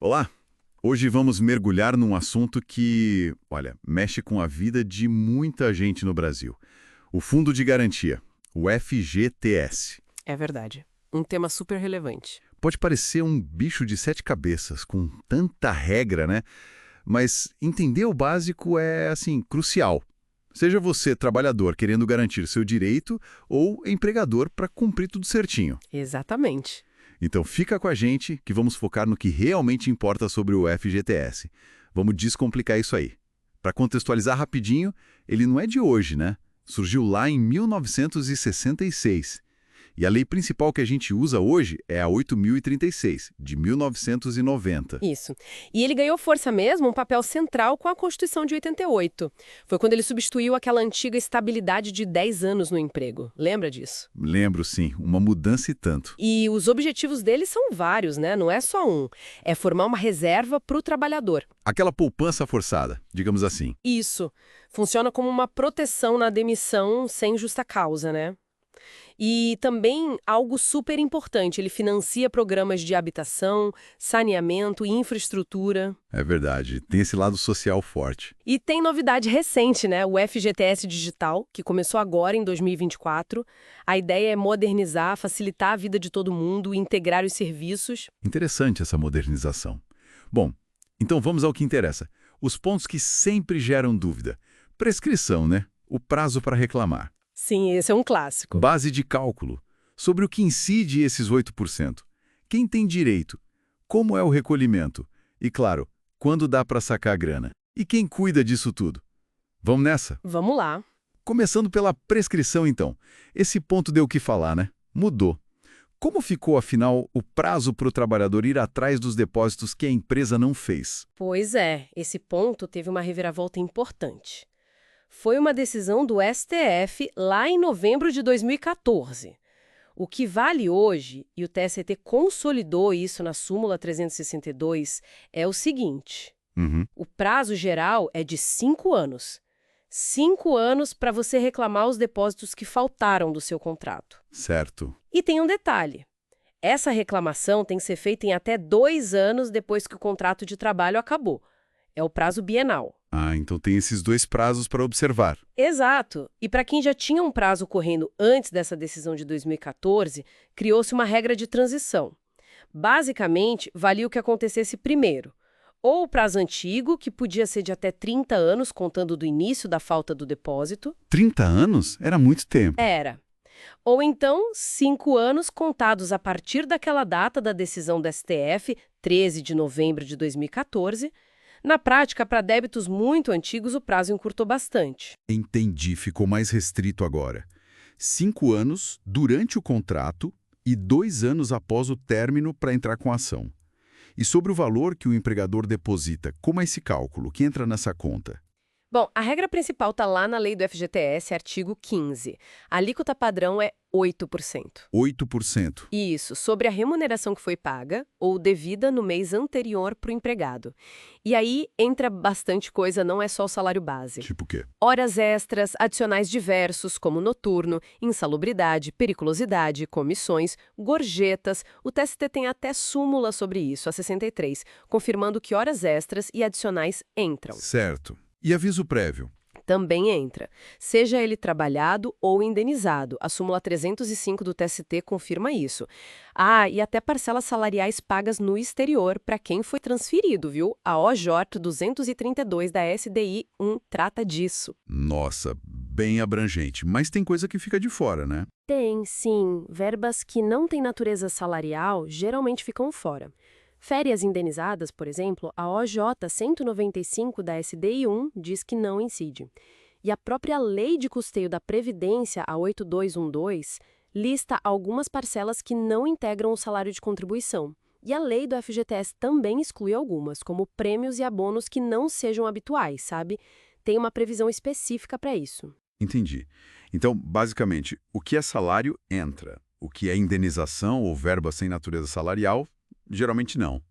Olá! Hoje vamos mergulhar num assunto que, olha, mexe com a vida de muita gente no Brasil. O Fundo de Garantia, o FGTS. É verdade. Um tema super relevante. Pode parecer um bicho de sete cabeças, com tanta regra, né? Mas entender o básico é, assim, crucial. Seja você trabalhador querendo garantir seu direito ou empregador para cumprir tudo certinho. Exatamente. Então fica com a gente que vamos focar no que realmente importa sobre o FGTS. Vamos descomplicar isso aí. Para contextualizar rapidinho, ele não é de hoje, né? Surgiu lá em 1966. E a lei principal que a gente usa hoje é a 8.036, de 1990. Isso. E ele ganhou força mesmo, um papel central com a Constituição de 88. Foi quando ele substituiu aquela antiga estabilidade de 10 anos no emprego. Lembra disso? Lembro, sim, uma mudança e tanto. E os objetivos dele são vários, né? Não é só um. É formar uma reserva para o trabalhador. Aquela poupança forçada, digamos assim. Isso. Funciona como uma proteção na demissão sem justa causa, né? E também algo super importante, ele financia programas de habitação, saneamento e infraestrutura. É verdade, tem esse lado social forte. E tem novidade recente, né? O FGTS Digital, que começou agora em 2024. A ideia é modernizar, facilitar a vida de todo mundo, integrar os serviços. Interessante essa modernização. Bom, então vamos ao que interessa. Os pontos que sempre geram dúvida. Prescrição, né? O prazo para reclamar. Sim, esse é um clássico. Base de cálculo. Sobre o que incide esses 8%. Quem tem direito? Como é o recolhimento? E, claro, quando dá para sacar a grana? E quem cuida disso tudo? Vamos nessa? Vamos lá. Começando pela prescrição, então. Esse ponto deu o que falar, né? Mudou. Como ficou, afinal, o prazo para o trabalhador ir atrás dos depósitos que a empresa não fez? Pois é, esse ponto teve uma reviravolta importante. Foi uma decisão do STF lá em novembro de 2014. O que vale hoje, e o TST consolidou isso na súmula 362, é o seguinte: o prazo geral é de 5 anos. 5 anos para você reclamar os depósitos que faltaram do seu contrato. Certo. E tem um detalhe: essa reclamação tem que ser feita em até 2 anos depois que o contrato de trabalho acabou. É o prazo bienal. Ah, então tem esses dois prazos para observar. Exato. E para quem já tinha um prazo correndo antes dessa decisão de 2014, criou-se uma regra de transição. Basicamente, valia o que acontecesse primeiro. Ou o prazo antigo, que podia ser de até 30 anos, contando do início da falta do depósito. 30 anos? Era muito tempo. Era. Ou então, 5 anos contados a partir daquela data da decisão do STF, 13 de novembro de 2014. Na prática, para débitos muito antigos, o prazo encurtou bastante. Entendi, ficou mais restrito agora. 5 anos durante o contrato e 2 anos após o término para entrar com a ação. E sobre o valor que o empregador deposita, como é esse cálculo? Que entra nessa conta? Bom, a regra principal está lá na lei do FGTS, artigo 15. A alíquota padrão é 8%. 8%. Isso, sobre a remuneração que foi paga ou devida no mês anterior para o empregado. E aí entra bastante coisa, não é só o salário base. Tipo o quê? Horas extras, adicionais diversos, como noturno, insalubridade, periculosidade, comissões, gorjetas. O TST tem até súmula sobre isso, a 63, confirmando que horas extras e adicionais entram. Certo. E aviso prévio? Também entra, seja ele trabalhado ou indenizado. A súmula 305 do TST confirma isso. Ah, e até parcelas salariais pagas no exterior para quem foi transferido, viu? A OJ 232 da SDI 1 trata disso. Nossa, bem abrangente. Mas tem coisa que fica de fora, né? Tem, sim. Verbas que não têm natureza salarial geralmente ficam fora. Férias indenizadas, por exemplo, a OJ 195 da SDI 1 diz que não incide. E a própria Lei de Custeio da Previdência, a 8212, lista algumas parcelas que não integram o salário de contribuição. E a lei do FGTS também exclui algumas, como prêmios e abonos que não sejam habituais, sabe? Tem uma previsão específica para isso. Entendi. Então, basicamente, o que é salário entra. O que é indenização ou verba sem natureza salarial, geralmente não.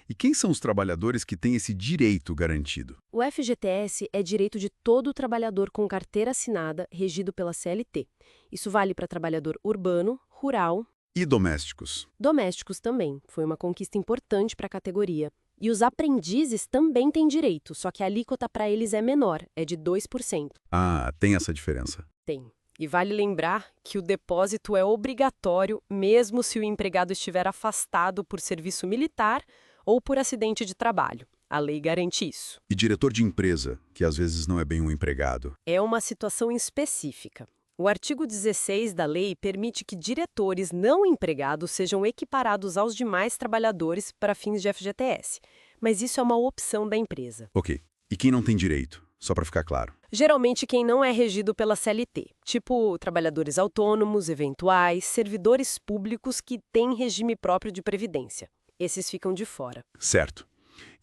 E quem são os trabalhadores que têm esse direito garantido? O FGTS é direito de todo trabalhador com carteira assinada regido pela CLT. Isso vale para trabalhador urbano, rural, E domésticos? Domésticos também. Foi uma conquista importante para a categoria. E os aprendizes também têm direito, só que a alíquota para eles é menor, é de 2%. Ah, tem essa diferença. Tem. E vale lembrar que o depósito é obrigatório mesmo se o empregado estiver afastado por serviço militar ou por acidente de trabalho. A lei garante isso. E diretor de empresa, que às vezes não é bem um empregado? É uma situação específica. O artigo 16 da lei permite que diretores não empregados sejam equiparados aos demais trabalhadores para fins de FGTS. Mas isso é uma opção da empresa. Ok. E quem não tem direito? Só para ficar claro. Geralmente quem não é regido pela CLT, tipo trabalhadores autônomos, eventuais, servidores públicos que têm regime próprio de previdência. Esses ficam de fora. Certo.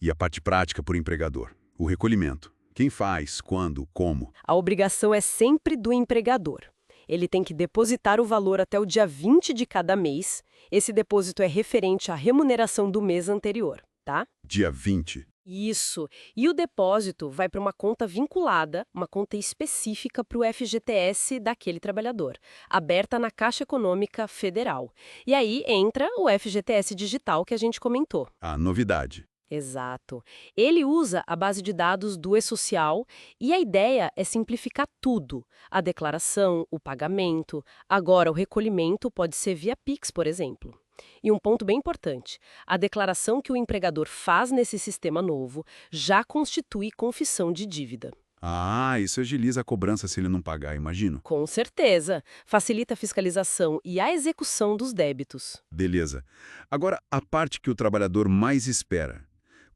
E a parte prática por empregador? O recolhimento. Quem faz, quando, como? A obrigação é sempre do empregador. Ele tem que depositar o valor até o dia 20 de cada mês. Esse depósito é referente à remuneração do mês anterior, tá? Dia 20. Isso. E o depósito vai para uma conta vinculada, uma conta específica para o FGTS daquele trabalhador, aberta na Caixa Econômica Federal. E aí entra o FGTS digital que a gente comentou. A novidade. Exato. Ele usa a base de dados do E-Social e a ideia é simplificar tudo. A declaração, o pagamento, agora o recolhimento pode ser via Pix, por exemplo. E um ponto bem importante, a declaração que o empregador faz nesse sistema novo já constitui confissão de dívida. Ah, isso agiliza a cobrança se ele não pagar, imagino. Com certeza. Facilita a fiscalização e a execução dos débitos. Beleza. Agora, a parte que o trabalhador mais espera.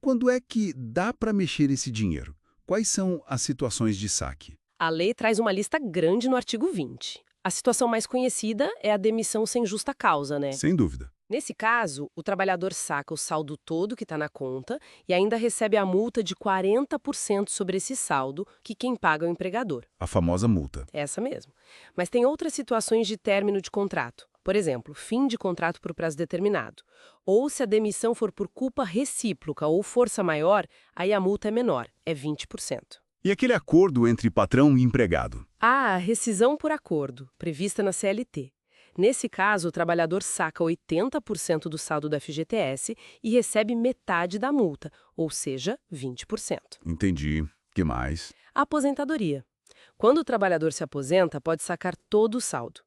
Quando é que dá para mexer esse dinheiro? Quais são as situações de saque? A lei traz uma lista grande no artigo 20. A situação mais conhecida é a demissão sem justa causa, né? Sem dúvida. Nesse caso, o trabalhador saca o saldo todo que está na conta e ainda recebe a multa de 40% sobre esse saldo, que quem paga é o empregador. A famosa multa. Essa mesmo. Mas tem outras situações de término de contrato. Por exemplo, fim de contrato por prazo determinado. Ou se a demissão for por culpa recíproca ou força maior, aí a multa é menor, é 20%. E aquele acordo entre patrão e empregado? Ah, rescisão por acordo, prevista na CLT. Nesse caso, o trabalhador saca 80% do saldo do FGTS e recebe metade da multa, ou seja, 20%. Entendi. Que mais? A aposentadoria. Quando o trabalhador se aposenta, pode sacar todo o saldo.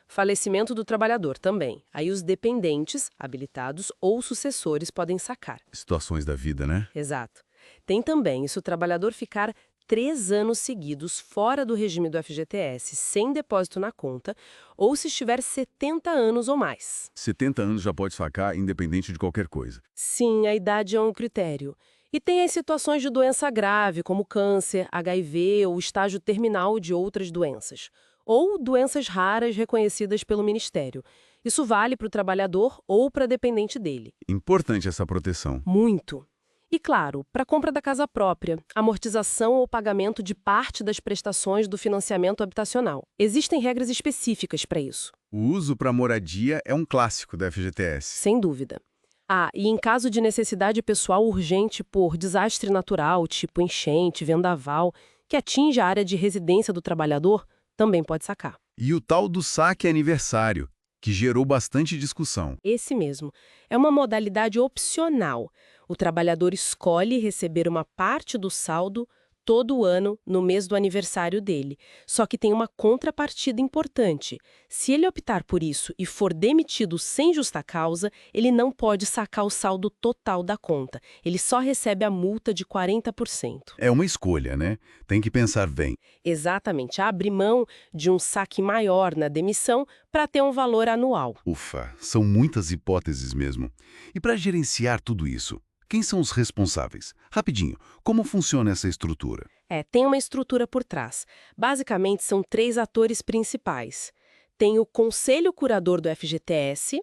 Falecimento do trabalhador também. Aí os dependentes, habilitados ou sucessores podem sacar. Situações da vida, né? Exato. Tem também se o trabalhador ficar 3 anos seguidos fora do regime do FGTS, sem depósito na conta, ou se estiver 70 anos ou mais. 70 anos já pode sacar, independente de qualquer coisa. Sim, a idade é um critério. E tem as situações de doença grave, como câncer, HIV ou estágio terminal de outras doenças. Ou doenças raras reconhecidas pelo Ministério. Isso vale para o trabalhador ou para dependente dele. Importante essa proteção. Muito. E, claro, para a compra da casa própria, amortização ou pagamento de parte das prestações do financiamento habitacional. Existem regras específicas para isso. O uso para moradia é um clássico da FGTS. Sem dúvida. Ah, e em caso de necessidade pessoal urgente por desastre natural, tipo enchente, vendaval, que atinge a área de residência do trabalhador, também pode sacar. E o tal do saque aniversário, que gerou bastante discussão. Esse mesmo. É uma modalidade opcional. O trabalhador escolhe receber uma parte do saldo todo ano no mês do aniversário dele. Só que tem uma contrapartida importante. Se ele optar por isso e for demitido sem justa causa, ele não pode sacar o saldo total da conta. Ele só recebe a multa de 40%. É uma escolha, né? Tem que pensar bem. Exatamente. Abre mão de um saque maior na demissão para ter um valor anual. Ufa, são muitas hipóteses mesmo. E para gerenciar tudo isso, quem são os responsáveis? Rapidinho, como funciona essa estrutura? Tem uma estrutura por trás. Basicamente, são 3 atores principais. Tem o Conselho Curador do FGTS,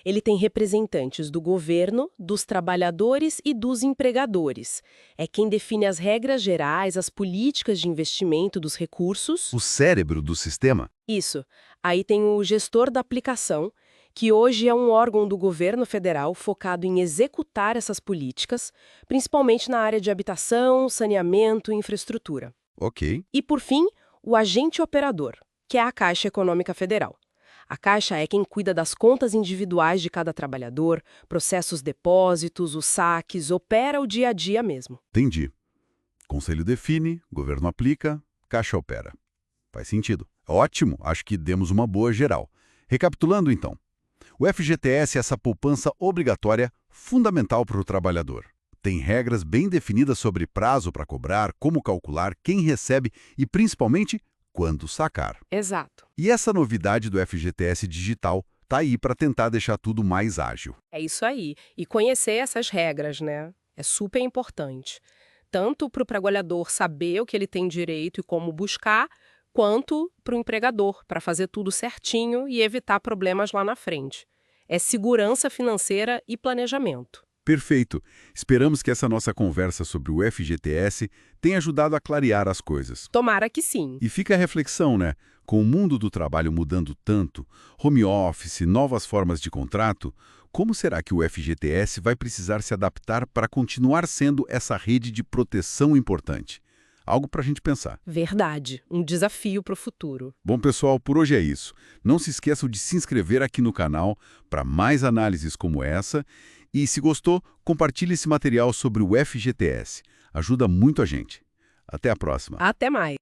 ele tem representantes do governo, dos trabalhadores e dos empregadores. É quem define as regras gerais, as políticas de investimento dos recursos. O cérebro do sistema? Isso. Aí tem o gestor da aplicação, que hoje é um órgão do governo federal focado em executar essas políticas, principalmente na área de habitação, saneamento e infraestrutura. Ok. E, por fim, o agente operador, que é a Caixa Econômica Federal. A Caixa é quem cuida das contas individuais de cada trabalhador, processa os depósitos, os saques, opera o dia a dia mesmo. Entendi. Conselho define, governo aplica, Caixa opera. Faz sentido. Ótimo, acho que demos uma boa geral. Recapitulando então, o FGTS é essa poupança obrigatória fundamental para o trabalhador. Tem regras bem definidas sobre prazo para cobrar, como calcular, quem recebe e, principalmente, quando sacar. Exato. E essa novidade do FGTS digital tá aí para tentar deixar tudo mais ágil. É isso aí. E conhecer essas regras, né? É super importante. Tanto para o trabalhador saber o que ele tem direito e como buscar, quanto para o empregador, para fazer tudo certinho e evitar problemas lá na frente. É segurança financeira e planejamento. Perfeito. Esperamos que essa nossa conversa sobre o FGTS tenha ajudado a clarear as coisas. Tomara que sim. E fica a reflexão, né? Com o mundo do trabalho mudando tanto, home office, novas formas de contrato, como será que o FGTS vai precisar se adaptar para continuar sendo essa rede de proteção importante? Algo para a gente pensar. Verdade. Um desafio para o futuro. Bom, pessoal, por hoje é isso. Não se esqueçam de se inscrever aqui no canal para mais análises como essa. E, se gostou, compartilhe esse material sobre o FGTS. Ajuda muito a gente. Até a próxima. Até mais.